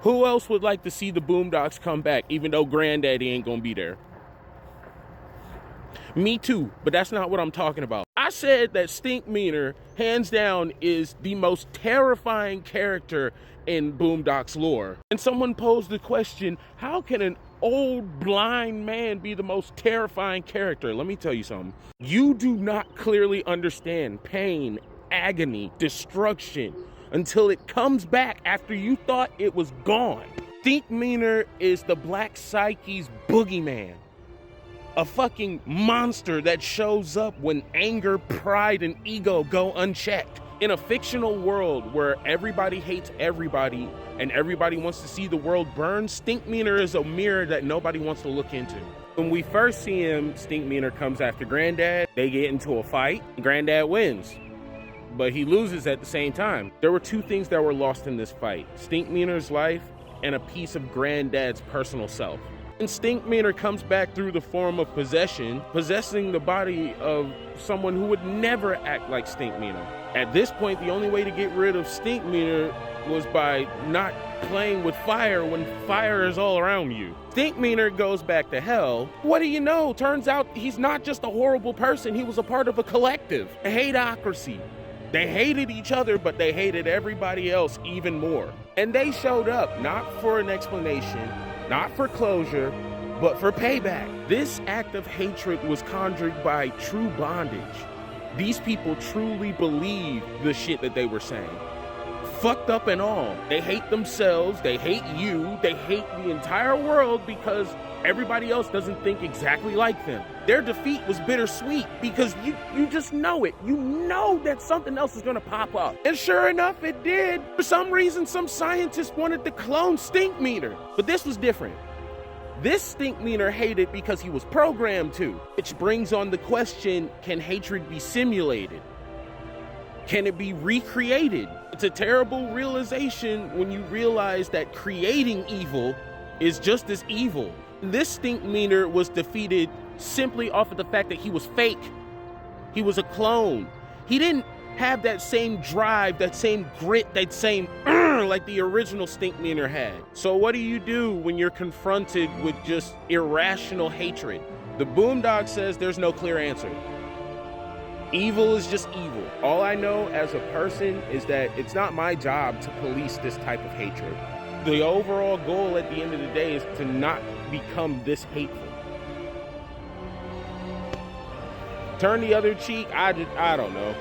Who else would like to see the Boondocks come back, even though Granddaddy ain't gonna be there? Me too, but that's not what I'm talking about. I said that Stinkmeaner, hands down, is the most terrifying character in Boondocks lore. And someone posed the question, how can an old blind man be the most terrifying character? Let me tell you something. You do not clearly understand pain, agony, destruction until it comes back after you thought it was gone. Stinkmeaner is the Black Psyche's boogeyman. A fucking monster that shows up when anger, pride, and ego go unchecked. In a fictional world where everybody hates everybody and everybody wants to see the world burn, Stinkmeaner is a mirror that nobody wants to look into. When we first see him, Stinkmeaner comes after Granddad. They get into a fight. Granddad wins, but he loses at the same time. There were two things that were lost in this fight: Stinkmeaner's life and a piece of Granddad's personal self. And Stinkmeaner comes back through the form of possession, possessing the body of someone who would never act like Stinkmeaner. At this point, the only way to get rid of Stinkmeaner was by not playing with fire when fire is all around you. Stinkmeaner goes back to hell. What do you know? Turns out he's not just a horrible person, he was a part of a collective, a hateocracy. They hated each other, but they hated everybody else even more. And they showed up, not for an explanation, not for closure, but for payback. This act of hatred was conjured by true bondage. These people truly believed the shit that they were saying. Fucked up and all. They hate themselves, they hate you, they hate the entire world because everybody else doesn't think exactly like them. Their defeat was bittersweet because you just know it. You know that something else is gonna pop up. And sure enough, it did. For some reason, some scientists wanted to clone Stinkmeaner. But this was different. This Stinkmeaner hated because he was programmed to. Which brings on the question, can hatred be simulated? Can it be recreated? It's a terrible realization when you realize that creating evil is just as evil. This Stinkmeaner was defeated simply off of the fact that he was fake. He was a clone. He didn't have that same drive, that same grit, that same like the original Stinkmeaner had. So what do you do when you're confronted with just irrational hatred? The Boondock says there's no clear answer. Evil is just evil. All I know as a person is that it's not my job to police this type of hatred. The overall goal at the end of the day is to not become this hateful. Turn the other cheek, I don't know.